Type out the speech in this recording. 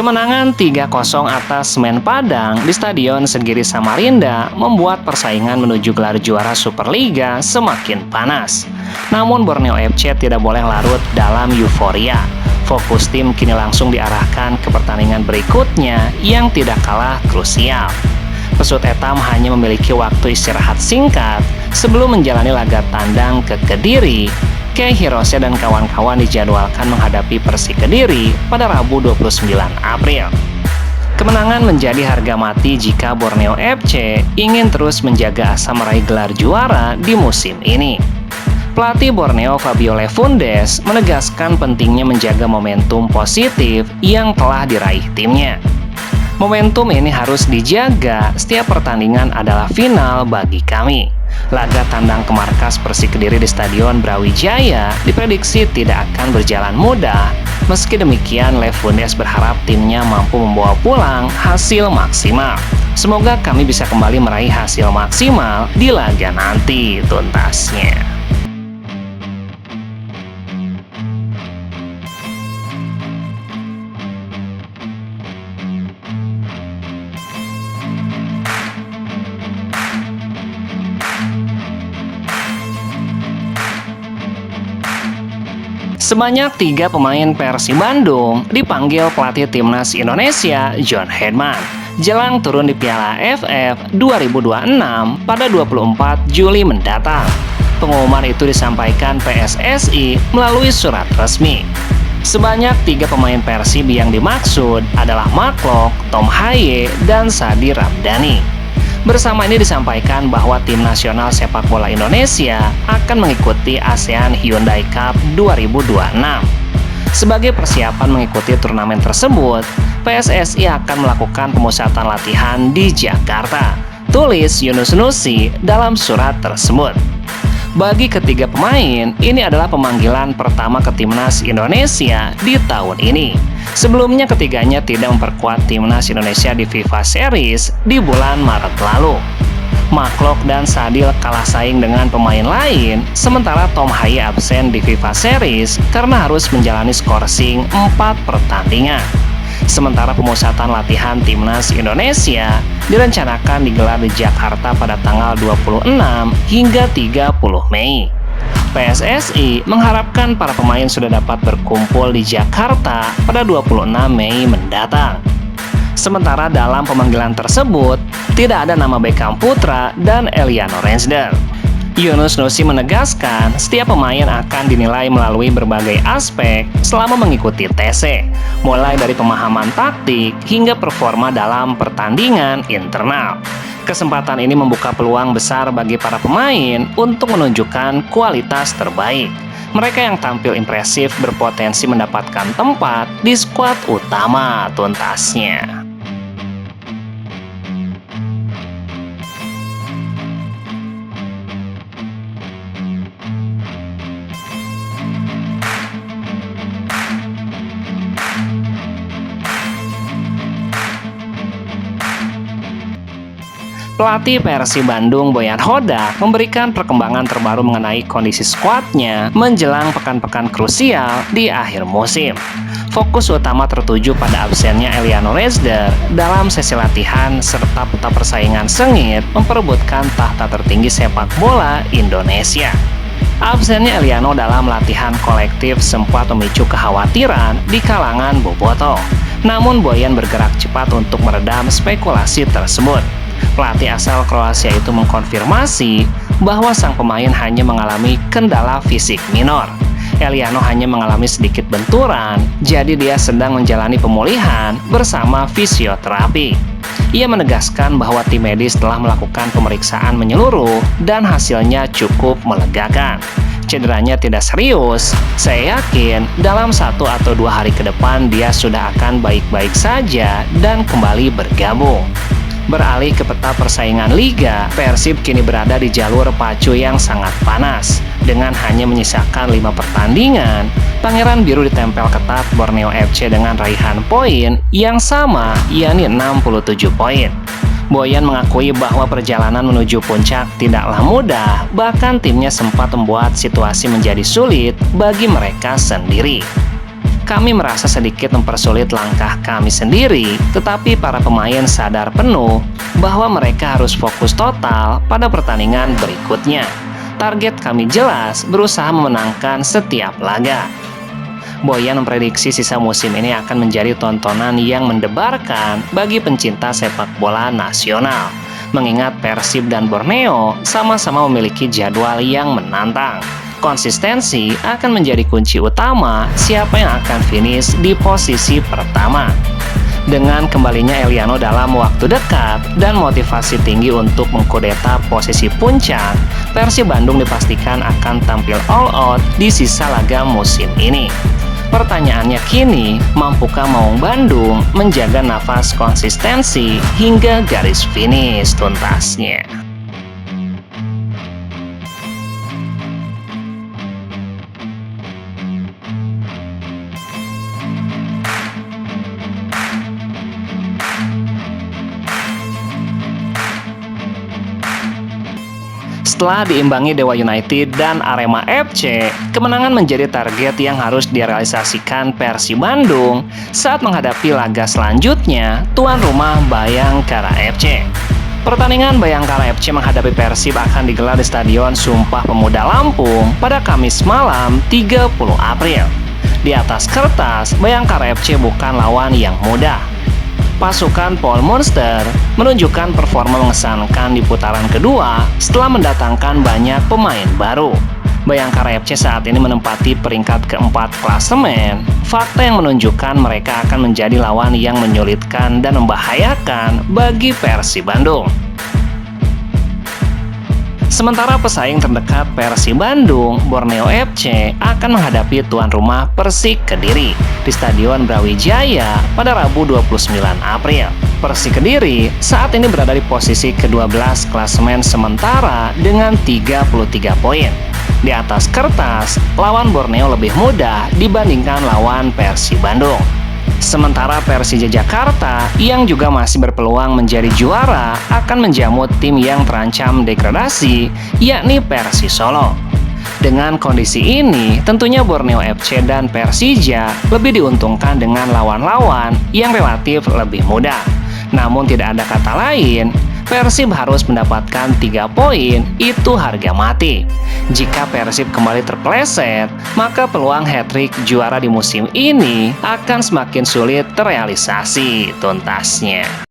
Kemenangan 3-0 atas Semen Padang di Stadion Segiri Samarinda membuat persaingan menuju gelar juara Superliga semakin panas. Namun Borneo FC tidak boleh larut dalam euforia. Fokus tim kini langsung diarahkan ke pertandingan berikutnya yang tidak kalah krusial. Pesut Etam hanya memiliki waktu istirahat singkat sebelum menjalani laga tandang ke Kediri. Kei Hirose dan kawan-kawan dijadwalkan menghadapi Persik Kediri pada Rabu 29 April. Kemenangan menjadi harga mati jika Borneo FC ingin terus menjaga asa meraih gelar juara di musim ini. Pelatih Borneo Fabio Lefundes menegaskan pentingnya menjaga momentum positif yang telah diraih timnya. Momentum ini harus dijaga, setiap pertandingan adalah final bagi kami. Laga tandang ke markas Persik Kediri di Stadion Brawijaya diprediksi tidak akan berjalan mudah. Meski demikian, Lefundes berharap timnya mampu membawa pulang hasil maksimal. Semoga kami bisa kembali meraih hasil maksimal di laga nanti tuntasnya. Sebanyak 3 pemain Persib Bandung dipanggil pelatih timnas Indonesia John Hedman jelang turun di Piala AFF 2026 pada 24 Juli mendatang. Pengumuman itu disampaikan PSSI melalui surat resmi. Sebanyak 3 pemain Persib yang dimaksud adalah Mark Locke, Tom Haye, dan Sadi Ramdhani. Bersama ini disampaikan bahwa tim nasional sepak bola Indonesia akan mengikuti ASEAN Hyundai Cup 2026. Sebagai persiapan mengikuti turnamen tersebut, PSSI akan melakukan pemusatan latihan di Jakarta, tulis Yunus Nusi dalam surat tersebut. Bagi ketiga pemain, ini adalah pemanggilan pertama ke timnas Indonesia di tahun ini. Sebelumnya ketiganya tidak memperkuat timnas Indonesia di FIFA Series di bulan Maret lalu. Mark Locke dan Sadil kalah saing dengan pemain lain, sementara Tom Haye absen di FIFA Series karena harus menjalani skorsing 4 pertandingan. Sementara pemusatan latihan timnas Indonesia direncanakan digelar di Jakarta pada tanggal 26 hingga 30 Mei. PSSI mengharapkan para pemain sudah dapat berkumpul di Jakarta pada 26 Mei mendatang. Sementara dalam pemanggilan tersebut, tidak ada nama Beckham Putra dan Eliano Rensder. Yunus Nusi menegaskan setiap pemain akan dinilai melalui berbagai aspek selama mengikuti TC, mulai dari pemahaman taktik hingga performa dalam pertandingan internal. Kesempatan ini membuka peluang besar bagi para pemain untuk menunjukkan kualitas terbaik. Mereka yang tampil impresif berpotensi mendapatkan tempat di skuad utama tuntasnya. Pelatih Persib Bandung Boyan Hodak memberikan perkembangan terbaru mengenai kondisi skuadnya menjelang pekan-pekan krusial di akhir musim. Fokus utama tertuju pada absennya Eliano Rensder dalam sesi latihan serta peta persaingan sengit memperebutkan tahta tertinggi sepak bola Indonesia. Absennya Eliano dalam latihan kolektif sempat memicu kekhawatiran di kalangan bobotoh. Namun Boyan bergerak cepat untuk meredam spekulasi tersebut. Pelatih asal Kroasia itu mengkonfirmasi bahwa sang pemain hanya mengalami kendala fisik minor. Eliano hanya mengalami sedikit benturan, jadi dia sedang menjalani pemulihan bersama fisioterapi. Ia menegaskan bahwa tim medis telah melakukan pemeriksaan menyeluruh dan hasilnya cukup melegakan. Cederanya tidak serius, saya yakin dalam 1 atau 2 hari ke depan dia sudah akan baik-baik saja dan kembali bergabung. Beralih ke peta persaingan Liga, Persib kini berada di jalur pacu yang sangat panas. Dengan hanya menyisakan 5 pertandingan, Pangeran Biru ditempel ketat Borneo FC dengan raihan poin yang sama, yakni 67 poin. Boyan mengakui bahwa perjalanan menuju puncak tidaklah mudah, bahkan timnya sempat membuat situasi menjadi sulit bagi mereka sendiri. kami merasa sedikit mempersulit langkah kami sendiri, tetapi para pemain sadar penuh bahwa mereka harus fokus total pada pertandingan berikutnya. Target kami jelas, berusaha memenangkan setiap laga. Boyan memprediksi sisa musim ini akan menjadi tontonan yang mendebarkan bagi pencinta sepak bola nasional, mengingat Persib dan Borneo sama-sama memiliki jadwal yang menantang. Konsistensi akan menjadi kunci utama siapa yang akan finish di posisi pertama. Dengan kembalinya Eliano dalam waktu dekat dan motivasi tinggi untuk mengkudeta posisi puncak, Persib Bandung dipastikan akan tampil all out di sisa laga musim ini. Pertanyaannya kini, mampukah Maung Bandung menjaga nafas konsistensi hingga garis finish tuntasnya? Setelah diimbangi Dewa United dan Arema FC, kemenangan menjadi target yang harus direalisasikan Persib Bandung saat menghadapi laga selanjutnya, tuan rumah Bayangkara FC. Pertandingan Bayangkara FC menghadapi Persib akan digelar di Stadion Sumpah Pemuda Lampung pada Kamis malam 30 April. Di atas kertas, Bayangkara FC bukan lawan yang mudah. Pasukan Paul Monster menunjukkan performa mengesankan di putaran kedua setelah mendatangkan banyak pemain baru. Bayangkara FC saat ini menempati peringkat keempat klasemen, fakta yang menunjukkan mereka akan menjadi lawan yang menyulitkan dan membahayakan bagi Persib Bandung. Sementara pesaing terdekat Persib Bandung, Borneo FC, akan menghadapi tuan rumah Persik Kediri di Stadion Brawijaya pada Rabu 29 April. Persik Kediri saat ini berada di posisi ke-12 klasemen sementara dengan 33 poin. Di atas kertas, lawan Borneo lebih mudah dibandingkan lawan Persib Bandung. Sementara Persija Jakarta yang juga masih berpeluang menjadi juara akan menjamu tim yang terancam degradasi, yakni Persis Solo. Dengan kondisi ini, tentunya Borneo FC dan Persija lebih diuntungkan dengan lawan-lawan yang relatif lebih mudah. Namun tidak ada kata lain, Persib harus mendapatkan 3 poin, itu harga mati. Jika Persib kembali terpeleset, maka peluang hat-trick juara di musim ini akan semakin sulit terrealisasi tuntasnya.